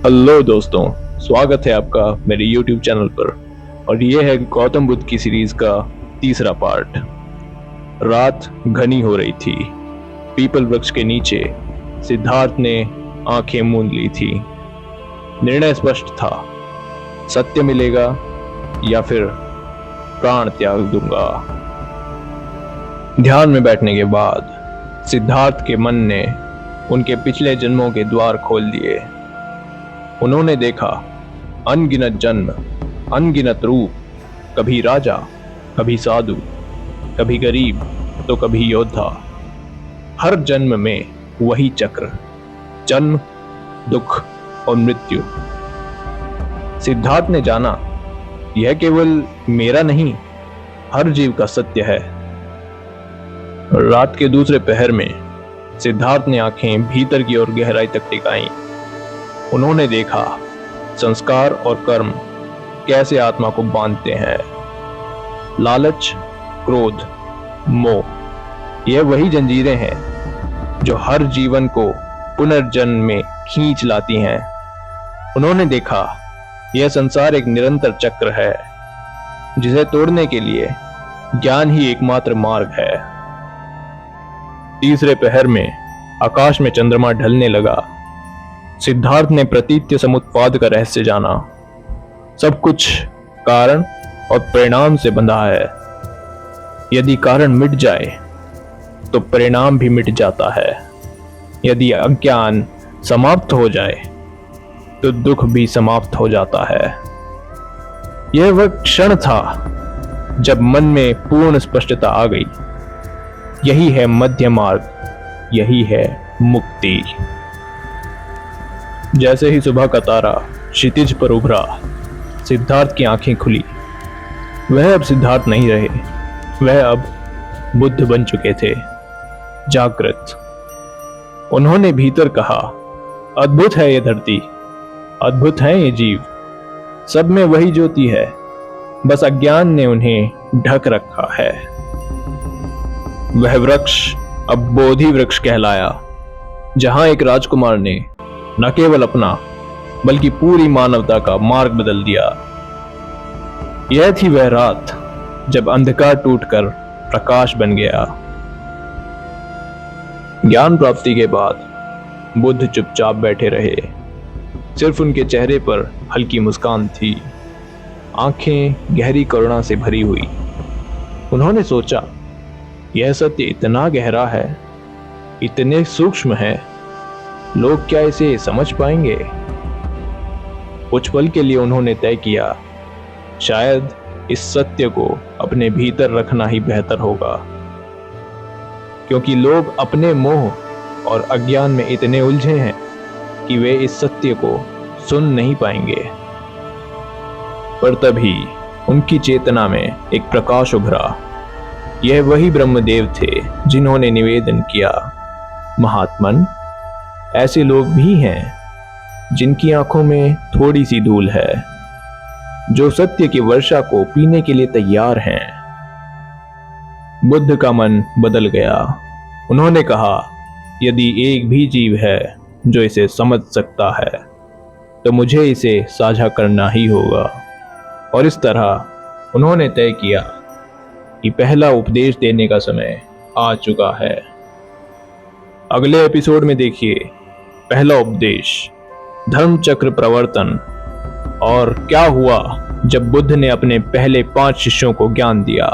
Hello दोस्तों, स्वागत है आपका मेरे YouTube चैनल पर। और ये है गौतम बुद्ध की सीरीज का तीसरा पार्ट। रात घनी हो रही थी। पीपल वृक्ष के नीचे सिद्धार्थ ने आंखें मूंद ली थी। निर्णय स्पष्ट था, सत्य मिलेगा या फिर प्राण त्याग दूंगा। ध्यान में बैठने के बाद सिद्धार्थ के मन ने उनके पिछले जन्मों के द्वार खोल दिए। उन्होंने देखा अनगिनत जन्म, अनगिनत रूप, कभी राजा, कभी साधु, कभी गरीब तो कभी योद्धा। हर जन्म में वही चक्र, जन्म, दुख और मृत्यु। सिद्धार्थ ने जाना यह केवल मेरा नहीं, हर जीव का सत्य है। रात के दूसरे पहर में सिद्धार्थ ने आंखें भीतर की ओर गहराई तक टिकाई। उन्होंने देखा संस्कार और कर्म कैसे आत्मा को बांधते हैं। लालच, क्रोध, मोह, यह वही जंजीरें हैं जो हर जीवन को पुनर्जन्म में खींच लाती हैं। उन्होंने देखा यह संसार एक निरंतर चक्र है जिसे तोड़ने के लिए ज्ञान ही एकमात्र मार्ग है। तीसरे पहर में आकाश में चंद्रमा ढलने लगा। सिद्धार्थ ने प्रतीत्य समुत्पाद का रहस्य जाना। सब कुछ कारण और परिणाम से बंधा है। यदि कारण मिट जाए तो परिणाम भी मिट जाता है। यदि अज्ञान समाप्त हो जाए तो दुख भी समाप्त हो जाता है। यह वह क्षण था जब मन में पूर्ण स्पष्टता आ गई। यही है मध्य मार्ग, यही है मुक्ति। जैसे ही सुबह का तारा क्षितिज पर उभरा, सिद्धार्थ की आंखें खुली। वह अब सिद्धार्थ नहीं रहे, वह अब बुद्ध बन चुके थे, जागृत। उन्होंने भीतर कहा, अद्भुत है यह धरती, अद्भुत है ये जीव, सब में वही ज्योति है, बस अज्ञान ने उन्हें ढक रखा है। वह वृक्ष अब बोधि वृक्ष कहलाया, जहां एक राजकुमार ने न केवल अपना बल्कि पूरी मानवता का मार्ग बदल दिया। यह थी वह रात जब अंधकार टूटकर प्रकाश बन गया। ज्ञान प्राप्ति के बाद बुद्ध चुपचाप बैठे रहे। सिर्फ उनके चेहरे पर हल्की मुस्कान थी, आंखें गहरी करुणा से भरी हुई। उन्होंने सोचा, यह सत्य इतना गहरा है, इतने सूक्ष्म है, लोग क्या इसे समझ पाएंगे? कुछ पल के लिए उन्होंने तय किया, शायद इस सत्य को अपने भीतर रखना ही बेहतर होगा, क्योंकि लोग अपने मोह और अज्ञान में इतने उलझे हैं कि वे इस सत्य को सुन नहीं पाएंगे। पर तभी उनकी चेतना में एक प्रकाश उभरा। यह वही ब्रह्मदेव थे जिन्होंने निवेदन किया, महात्मन, ऐसे लोग भी हैं जिनकी आंखों में थोड़ी सी धूल है, जो सत्य की वर्षा को पीने के लिए तैयार हैं। बुद्ध का मन बदल गया। उन्होंने कहा, यदि एक भी जीव है जो इसे समझ सकता है तो मुझे इसे साझा करना ही होगा। और इस तरह उन्होंने तय किया कि पहला उपदेश देने का समय आ चुका है। अगले एपिसोड में देखिए पहला उपदेश, धर्म चक्र प्रवर्तन, और क्या हुआ जब बुद्ध ने अपने पहले 5 शिष्यों को ज्ञान दिया।